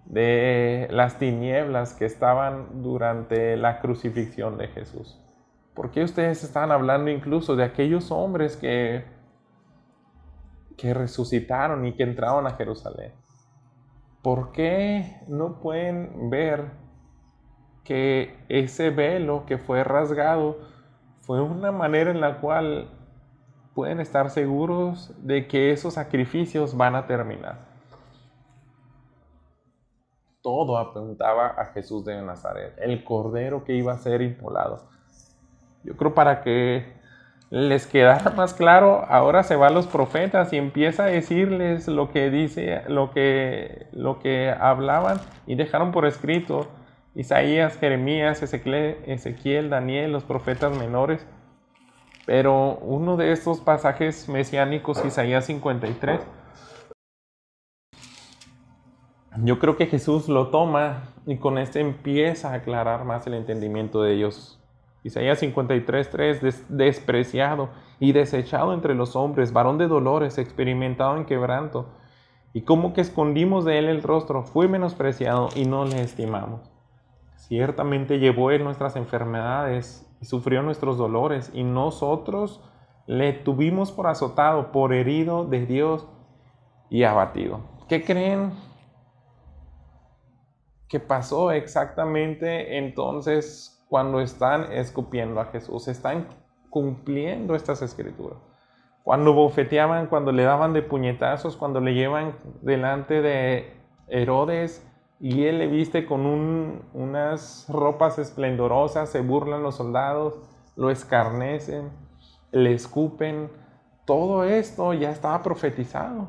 de las tinieblas que estaban durante la crucifixión de Jesús? ¿Por qué ustedes estaban hablando incluso de aquellos hombres que resucitaron y que entraron a Jerusalén? ¿Por qué no pueden ver que ese velo que fue rasgado fue una manera en la cual pueden estar seguros de que esos sacrificios van a terminar? Todo apuntaba a Jesús de Nazaret, el cordero que iba a ser inmolado. Yo creo para que les quedara más claro, ahora se va a los profetas y empieza a decirles lo que dice, lo que hablaban y dejaron por escrito Isaías, Jeremías, Ezequiel, Daniel, los profetas menores. Pero uno de estos pasajes mesiánicos, Isaías 53, yo creo que Jesús lo toma y con este empieza a aclarar más el entendimiento de ellos. Isaías 53:3, despreciado y desechado entre los hombres, varón de dolores, experimentado en quebranto, y como que escondimos de él el rostro, fue menospreciado y no le estimamos. Ciertamente llevó él nuestras enfermedades y sufrió nuestros dolores, y nosotros le tuvimos por azotado, por herido de Dios y abatido. ¿Qué creen que pasó exactamente entonces cuando están escupiendo a Jesús? Están cumpliendo estas escrituras. Cuando bofeteaban, cuando le daban de puñetazos, cuando le llevan delante de Herodes y él le viste con unas ropas esplendorosas, se burlan los soldados, lo escarnecen, le escupen. Todo esto ya estaba profetizado.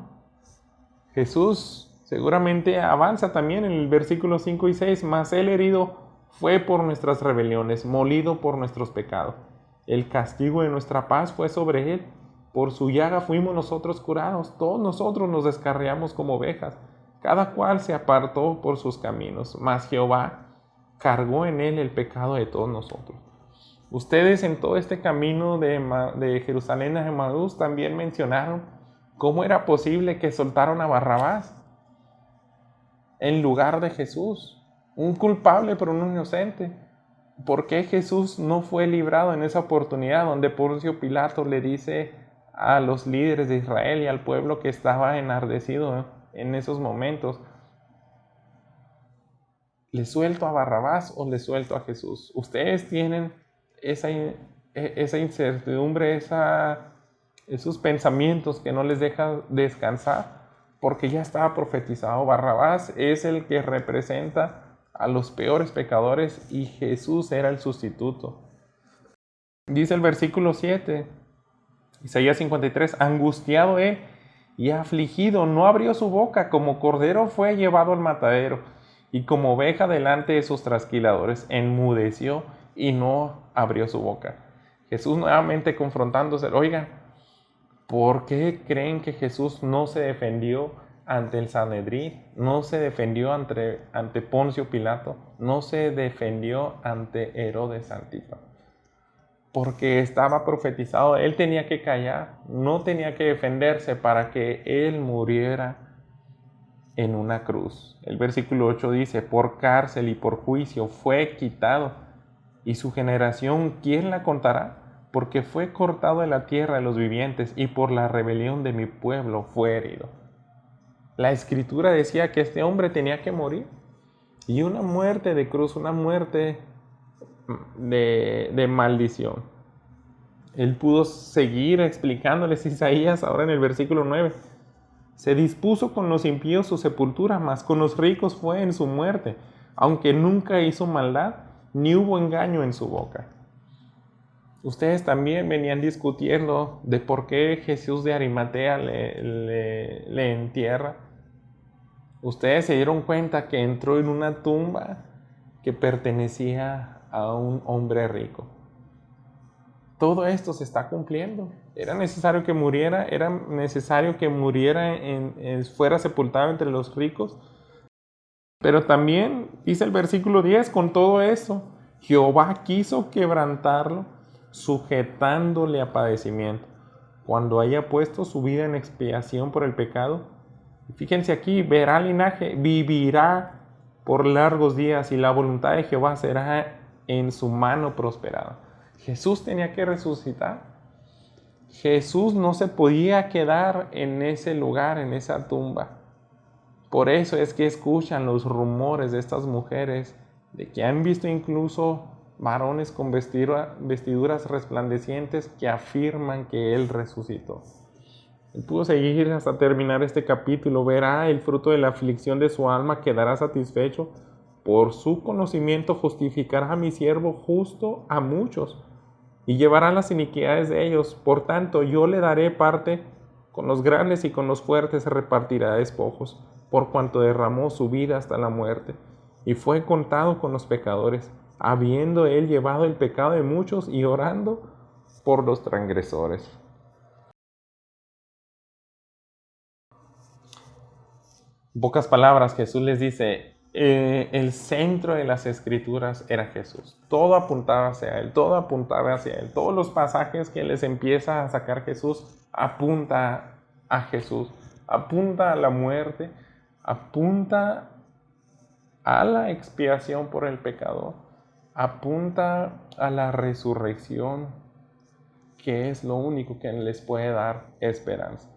Jesús seguramente avanza también en el versículo 5 y 6, mas el herido fue por nuestras rebeliones, molido por nuestros pecados. El castigo de nuestra paz fue sobre él, por su llaga fuimos nosotros curados. Todos nosotros nos descarriamos como ovejas, cada cual se apartó por sus caminos, mas Jehová cargó en él el pecado de todos nosotros. Ustedes en todo este camino de Jerusalén a Emaús también mencionaron cómo era posible que soltaron a Barrabás en lugar de Jesús, un culpable pero un inocente. ¿Por qué Jesús no fue librado en esa oportunidad donde Poncio Pilato le dice a los líderes de Israel y al pueblo que estaba enardecido en esos momentos, ¿le suelto a Barrabás o le suelto a Jesús? Ustedes tienen esa incertidumbre, esos pensamientos que no les dejan descansar, porque ya estaba profetizado. Barrabás es el que representa a los peores pecadores y Jesús era el sustituto. Dice el versículo 7, Isaías 53, angustiado él y afligido, no abrió su boca, como cordero fue llevado al matadero, y como oveja delante de sus trasquiladores, enmudeció y no abrió su boca. Jesús nuevamente confrontándose, oigan, ¿por qué creen que Jesús no se defendió ante el Sanedrín? No se defendió ante Poncio Pilato, no se defendió ante Herodes Antipas. Porque estaba profetizado, él tenía que callar, no tenía que defenderse para que él muriera en una cruz. El versículo 8 dice, por cárcel y por juicio fue quitado, y su generación, ¿quién la contará? Porque fue cortado de la tierra de los vivientes, y por la rebelión de mi pueblo fue herido. La escritura decía que este hombre tenía que morir, y una muerte de cruz, una muerte de maldición. Él pudo seguir explicándoles Isaías ahora en el versículo 9. Se dispuso con los impíos su sepultura, mas con los ricos fue en su muerte, aunque nunca hizo maldad, ni hubo engaño en su boca. Ustedes también venían discutiendo de por qué Jesús de Arimatea le entierra. Ustedes se dieron cuenta que entró en una tumba que pertenecía a un hombre rico. Todo esto se está cumpliendo. Era necesario que muriera, fuera sepultado entre los ricos. Pero también dice el versículo 10, con todo eso, Jehová quiso quebrantarlo, sujetándole a padecimiento, cuando haya puesto su vida en expiación por el pecado. Fíjense aquí, verá linaje, vivirá por largos días y la voluntad de Jehová será en su mano prosperada. Jesús tenía que resucitar. Jesús no se podía quedar en ese lugar, en esa tumba. Por eso es que escuchan los rumores de estas mujeres, de que han visto incluso varones con vestiduras resplandecientes que afirman que Él resucitó. Él pudo seguir hasta terminar este capítulo. Verá el fruto de la aflicción de su alma, quedará satisfecho. Por su conocimiento justificará a mi siervo justo a muchos y llevará las iniquidades de ellos. Por tanto, yo le daré parte con los grandes y con los fuertes repartirá despojos, por cuanto derramó su vida hasta la muerte y fue contado con los pecadores, habiendo él llevado el pecado de muchos y orando por los transgresores. En pocas palabras, Jesús les dice, el centro de las escrituras era Jesús. Todo apuntaba hacia Él, todo apuntaba hacia Él. Todos los pasajes que les empieza a sacar Jesús apunta a Jesús, apunta a la muerte, apunta a la expiación por el pecador, apunta a la resurrección, que es lo único que les puede dar esperanza.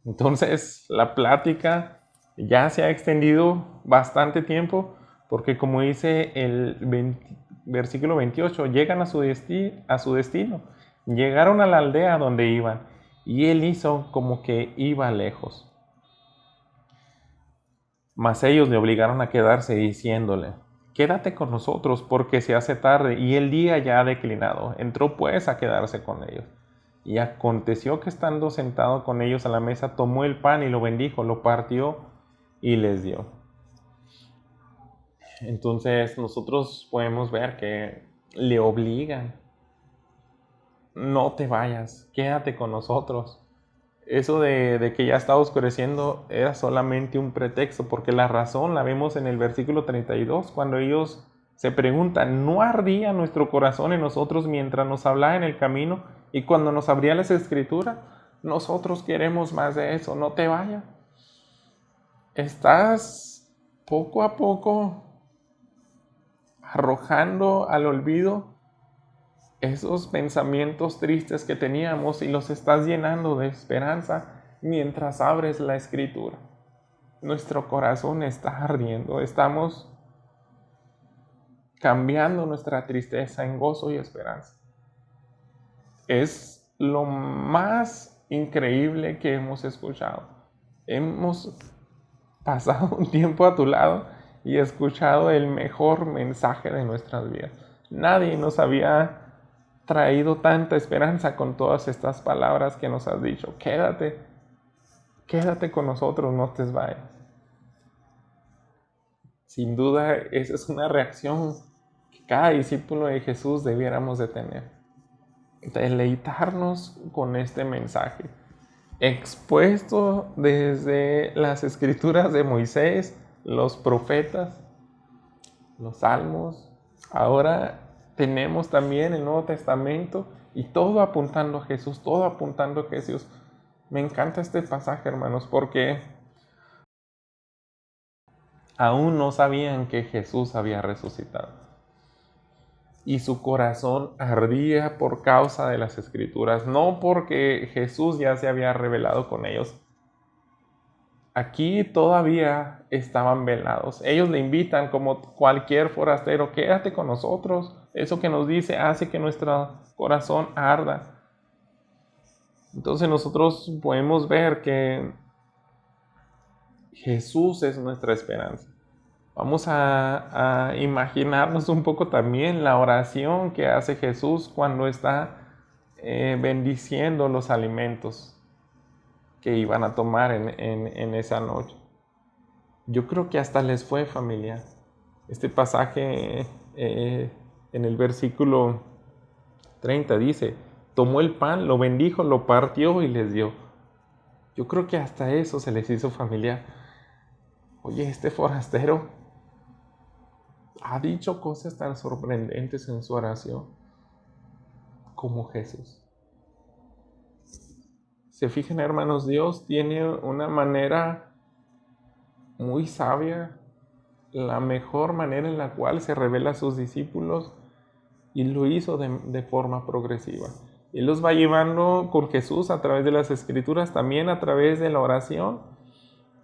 Entonces, la plática ya se ha extendido bastante tiempo, porque como dice el versículo 28, llegan a su destino. Llegaron a la aldea donde iban, y él hizo como que iba lejos. Mas ellos le obligaron a quedarse diciéndole, quédate con nosotros porque se hace tarde y el día ya ha declinado. Entró pues a quedarse con ellos. Y aconteció que estando sentado con ellos a la mesa, tomó el pan y lo bendijo, lo partió y les dio. Entonces nosotros podemos ver que le obligan. No te vayas, quédate con nosotros. Eso de que ya estaba oscureciendo era solamente un pretexto, porque la razón la vemos en el versículo 32, cuando ellos se preguntan, ¿no ardía nuestro corazón en nosotros mientras nos hablaba en el camino y cuando nos abría las escrituras? Nosotros queremos más de eso, no te vayas. Estás poco a poco arrojando al olvido esos pensamientos tristes que teníamos y los estás llenando de esperanza mientras abres la escritura. Nuestro corazón está ardiendo, estamos cambiando nuestra tristeza en gozo y esperanza. Es lo más increíble que hemos escuchado. Hemos pasado un tiempo a tu lado y escuchado el mejor mensaje de nuestras vidas. Nadie nos había traído tanta esperanza con todas estas palabras que nos has dicho. Quédate con nosotros, no te vayas. Sin duda, esa es una reacción que cada discípulo de Jesús debiéramos de tener. Deleitarnos con este mensaje, expuesto desde las escrituras de Moisés, los profetas, los salmos. Ahora tenemos también el Nuevo Testamento y todo apuntando a Jesús, todo apuntando a Jesús. Me encanta este pasaje, hermanos, porque aún no sabían que Jesús había resucitado. Y su corazón ardía por causa de las Escrituras, no porque Jesús ya se había revelado con ellos. Aquí todavía estaban velados. Ellos le invitan como cualquier forastero, quédate con nosotros. Eso que nos dice hace que nuestro corazón arda. Entonces nosotros podemos ver que Jesús es nuestra esperanza. Vamos a imaginarnos un poco también la oración que hace Jesús cuando está bendiciendo los alimentos que iban a tomar en esa noche. Yo creo que hasta les fue familiar. Este pasaje en el versículo 30 dice, tomó el pan, lo bendijo, lo partió y les dio. Yo creo que hasta eso se les hizo familiar. Oye, este forastero ha dicho cosas tan sorprendentes en su oración como Jesús. Se fijan, hermanos, Dios tiene una manera muy sabia, la mejor manera en la cual se revela a sus discípulos, y lo hizo de forma progresiva. Él los va llevando con Jesús a través de las Escrituras, también a través de la oración,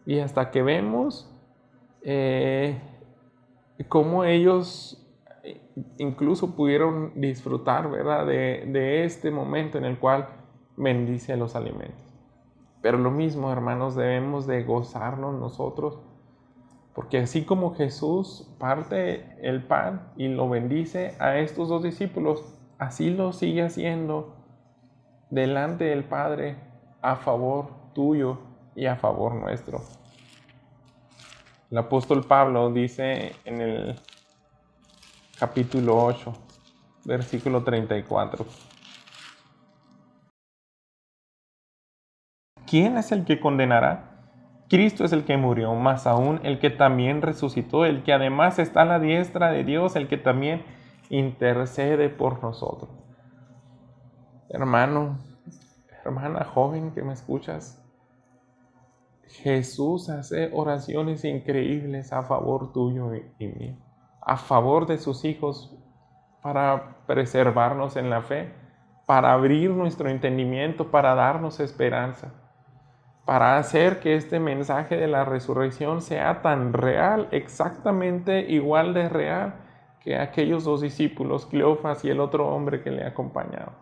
y hasta que vemos cómo ellos incluso pudieron disfrutar, ¿verdad?, de este momento en el cual bendice los alimentos. Pero lo mismo, hermanos, debemos de gozarnos nosotros, porque así como Jesús parte el pan y lo bendice a estos dos discípulos, así lo sigue haciendo delante del Padre a favor tuyo y a favor nuestro. El apóstol Pablo dice en el capítulo 8, versículo 34. ¿Quién es el que condenará? Cristo es el que murió, más aún el que también resucitó, el que además está a la diestra de Dios, el que también intercede por nosotros. Hermano, hermana joven que me escuchas, Jesús hace oraciones increíbles a favor tuyo y mío, a favor de sus hijos, para preservarnos en la fe, para abrir nuestro entendimiento, para darnos esperanza, para hacer que este mensaje de la resurrección sea tan real, exactamente igual de real que aquellos dos discípulos, Cleofas y el otro hombre que le acompañaba.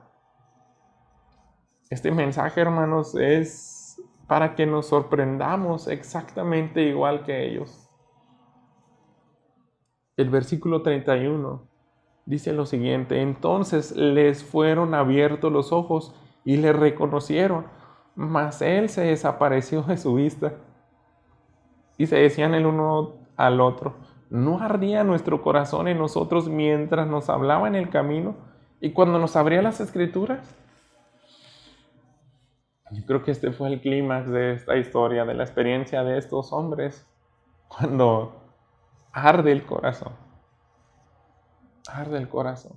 Este mensaje, hermanos, es para que nos sorprendamos exactamente igual que ellos. El versículo 31 dice lo siguiente: entonces les fueron abiertos los ojos y le reconocieron, mas él se desapareció de su vista. Y se decían el uno al otro, ¿no ardía nuestro corazón en nosotros mientras nos hablaba en el camino y cuando nos abría las Escrituras? Yo creo que este fue el clímax de esta historia, de la experiencia de estos hombres, cuando arde el corazón. Arde el corazón.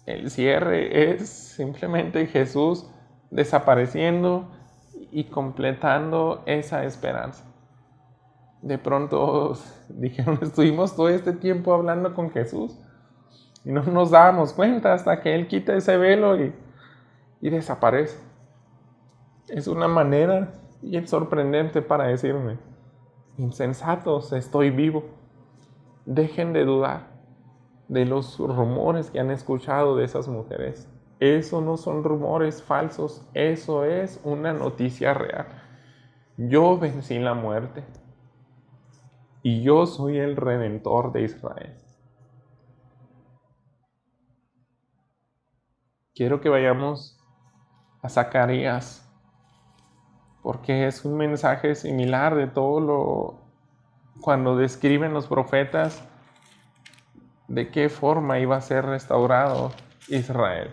El cierre es simplemente Jesús desapareciendo y completando esa esperanza. De pronto dijeron, estuvimos todo este tiempo hablando con Jesús y no nos dábamos cuenta hasta que Él quita ese velo y desaparece. Es una manera bien sorprendente para decirme, insensatos, estoy vivo. Dejen de dudar de los rumores que han escuchado de esas mujeres. Eso no son rumores falsos, eso es una noticia real. Yo vencí la muerte y yo soy el Redentor de Israel. Quiero que vayamos a Zacarías, porque es un mensaje similar de cuando describen los profetas de qué forma iba a ser restaurado Israel.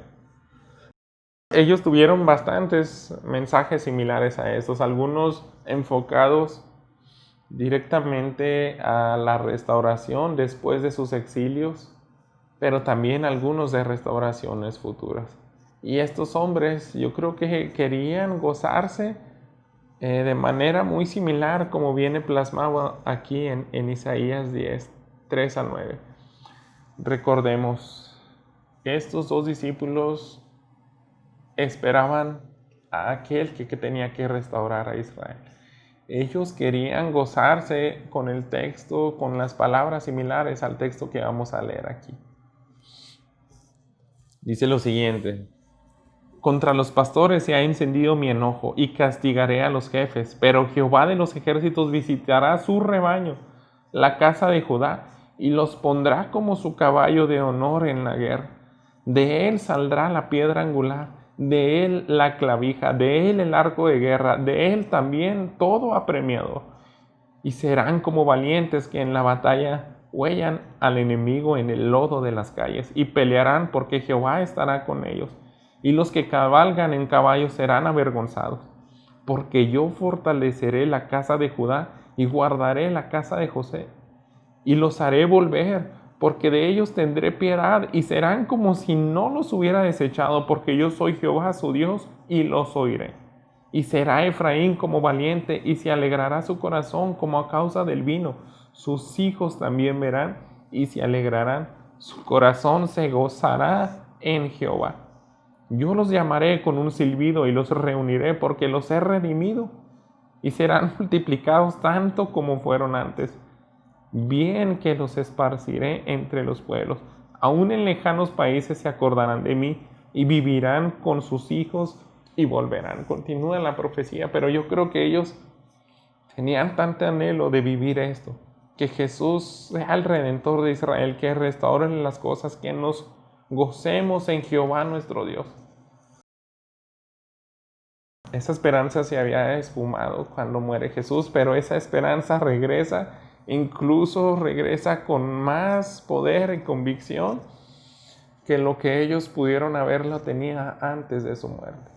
Ellos tuvieron bastantes mensajes similares a estos, algunos enfocados directamente a la restauración después de sus exilios, pero también algunos de restauraciones futuras. Y estos hombres, yo creo que querían gozarse de manera muy similar como viene plasmado aquí en Isaías 10, 3 al 9. Recordemos, estos dos discípulos esperaban a aquel que tenía que restaurar a Israel. Ellos querían gozarse con el texto, con las palabras similares al texto que vamos a leer aquí. Dice lo siguiente: Contra los pastores se ha encendido mi enojo y castigaré a los jefes, pero Jehová de los ejércitos visitará su rebaño, la casa de Judá, y los pondrá como su caballo de honor en la guerra. De él saldrá la piedra angular, de él la clavija, de él el arco de guerra, de él también todo apremiador. Y serán como valientes que en la batalla huellan al enemigo en el lodo de las calles, y pelearán porque Jehová estará con ellos. Y los que cabalgan en caballos serán avergonzados, porque yo fortaleceré la casa de Judá y guardaré la casa de José. Y los haré volver, porque de ellos tendré piedad, y serán como si no los hubiera desechado, porque yo soy Jehová su Dios, y los oiré. Y será Efraín como valiente, y se alegrará su corazón como a causa del vino. Sus hijos también verán, y se alegrarán. Su corazón se gozará en Jehová. Yo los llamaré con un silbido y los reuniré, porque los he redimido, y serán multiplicados tanto como fueron antes. Bien que los esparciré entre los pueblos. Aún en lejanos países se acordarán de mí, y vivirán con sus hijos y volverán. Continúa la profecía, pero yo creo que ellos tenían tanto anhelo de vivir esto, que Jesús sea el Redentor de Israel, que restaure las cosas, que nos gocemos en Jehová nuestro Dios. Esa esperanza se había esfumado cuando muere Jesús, pero esa esperanza regresa, incluso regresa con más poder y convicción que lo que ellos pudieron haberlo tenía antes de su muerte.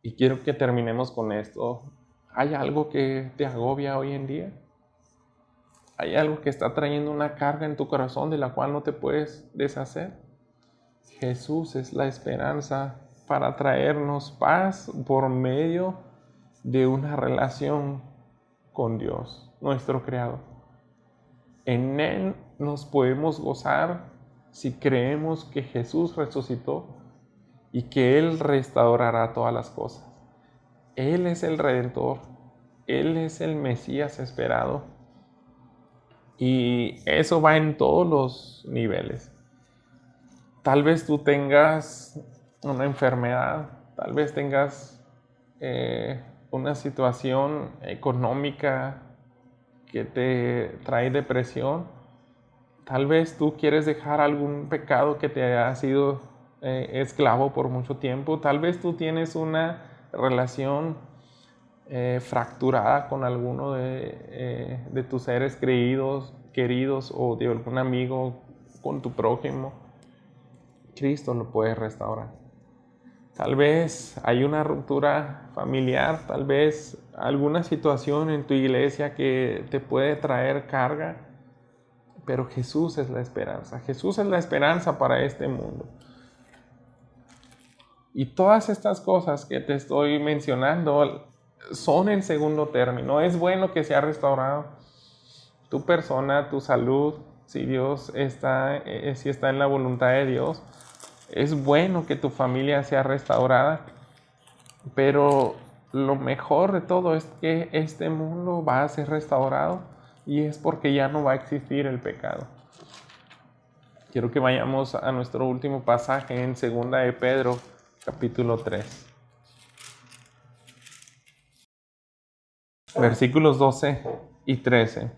Y quiero que terminemos con esto. ¿Hay algo que te agobia hoy en día? ¿Hay algo que está trayendo una carga en tu corazón de la cual no te puedes deshacer? Jesús es la esperanza para traernos paz por medio de una relación con Dios, nuestro Creador. En Él nos podemos gozar si creemos que Jesús resucitó y que Él restaurará todas las cosas. Él es el Redentor, Él es el Mesías esperado, y eso va en todos los niveles. Tal vez tú tengas una enfermedad, tal vez tengas una situación económica que te trae depresión. Tal vez tú quieres dejar algún pecado que te ha sido esclavo por mucho tiempo. Tal vez tú tienes una relación fracturada con alguno de tus seres queridos o de algún amigo, con tu prójimo. Cristo lo puede restaurar. Tal vez hay una ruptura familiar, tal vez alguna situación en tu iglesia que te puede traer carga, pero Jesús es la esperanza. Jesús es la esperanza para este mundo. Y todas estas cosas que te estoy mencionando son en segundo término. Es bueno que sea restaurado tu persona, tu salud, si Dios está, si está en la voluntad de Dios. Es bueno que tu familia sea restaurada, pero lo mejor de todo es que este mundo va a ser restaurado, y es porque ya no va a existir el pecado. Quiero que vayamos a nuestro último pasaje en 2 de Pedro, capítulo 3. Versículos 12 y 13.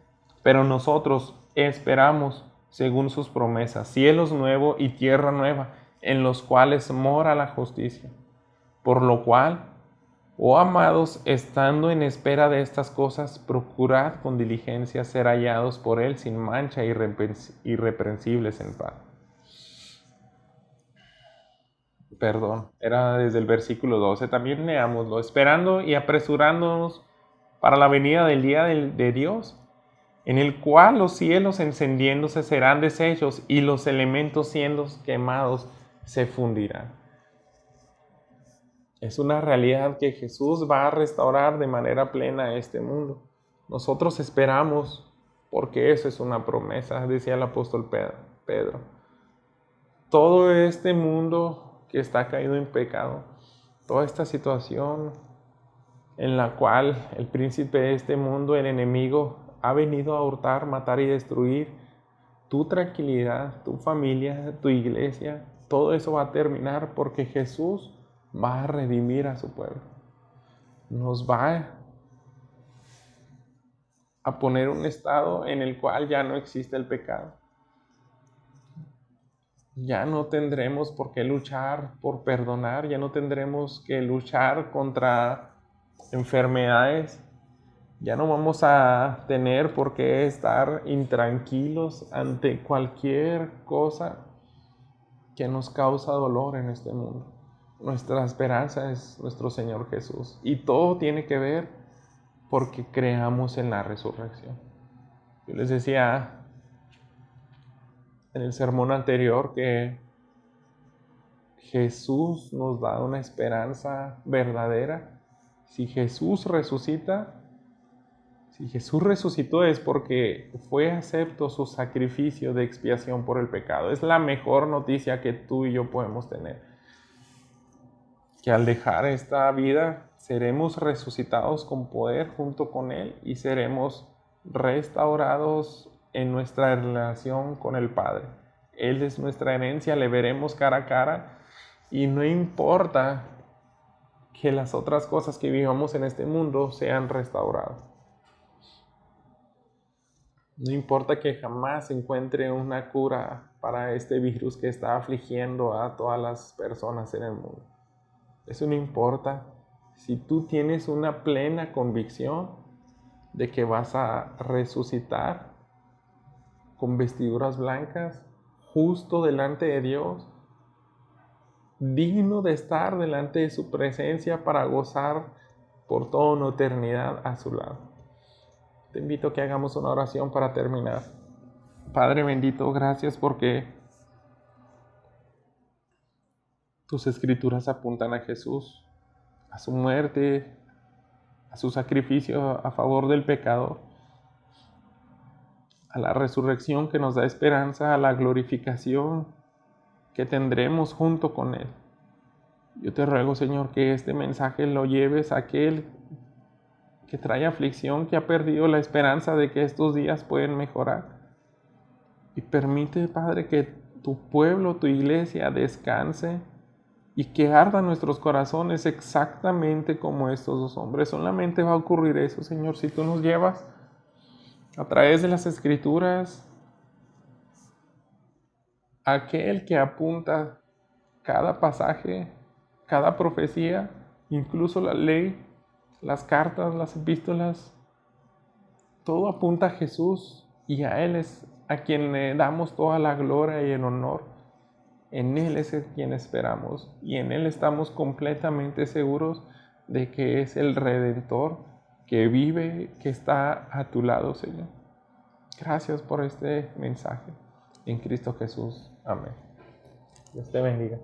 Pero nosotros esperamos, según sus promesas, cielos nuevos y tierra nueva, en los cuales mora la justicia. Por lo cual, oh amados, estando en espera de estas cosas, procurad con diligencia ser hallados por Él sin mancha, irreprensibles en paz. Perdón, era desde el versículo 12. También leámoslo. Esperando y apresurándonos para la venida del día de Dios, en el cual los cielos encendiéndose serán deshechos y los elementos siendo quemados se fundirán. Es una realidad que Jesús va a restaurar de manera plena este mundo. Nosotros esperamos, porque eso es una promesa, decía el apóstol Pedro. Todo este mundo que está caído en pecado, toda esta situación en la cual el príncipe de este mundo, el enemigo, ha venido a hurtar, matar y destruir tu tranquilidad, tu familia, tu iglesia, todo eso va a terminar porque Jesús va a redimir a su pueblo. Nos va a poner un estado en el cual ya no existe el pecado. Ya no tendremos por qué luchar por perdonar, ya no tendremos que luchar contra enfermedades, ya no vamos a tener por qué estar intranquilos ante cualquier cosa que nos causa dolor en este mundo. Nuestra esperanza es nuestro Señor Jesús y todo tiene que ver porque creamos en la resurrección. Yo les decía en el sermón anterior que Jesús nos da una esperanza verdadera. Si Jesús resucita, si Jesús resucitó es porque fue acepto su sacrificio de expiación por el pecado. Es la mejor noticia que tú y yo podemos tener. Que al dejar esta vida seremos resucitados con poder junto con Él y seremos restaurados en nuestra relación con el Padre. Él es nuestra herencia, le veremos cara a cara y no importa que las otras cosas que vivamos en este mundo sean restauradas. No importa que jamás se encuentre una cura para este virus que está afligiendo a todas las personas en el mundo. Eso no importa si tú tienes una plena convicción de que vas a resucitar con vestiduras blancas, justo delante de Dios, digno de estar delante de su presencia para gozar por toda una eternidad a su lado. Te invito a que hagamos una oración para terminar. Padre bendito, gracias porque tus escrituras apuntan a Jesús, a su muerte, a su sacrificio a favor del pecador, a la resurrección que nos da esperanza, a la glorificación que tendremos junto con Él. Yo te ruego, Señor, que este mensaje lo lleves a aquel que trae aflicción, que ha perdido la esperanza de que estos días pueden mejorar. Y permite, Padre, que tu pueblo, tu iglesia, descanse y que arda nuestros corazones exactamente como estos dos hombres. Solamente va a ocurrir eso, Señor, si tú nos llevas a través de las Escrituras a aquel que apunta cada pasaje, cada profecía, incluso la ley, las cartas, las epístolas, todo apunta a Jesús y a Él es a quien le damos toda la gloria y el honor. En Él es el quien esperamos y en Él estamos completamente seguros de que es el Redentor que vive, que está a tu lado, Señor. Gracias por este mensaje. En Cristo Jesús. Amén. Dios te bendiga.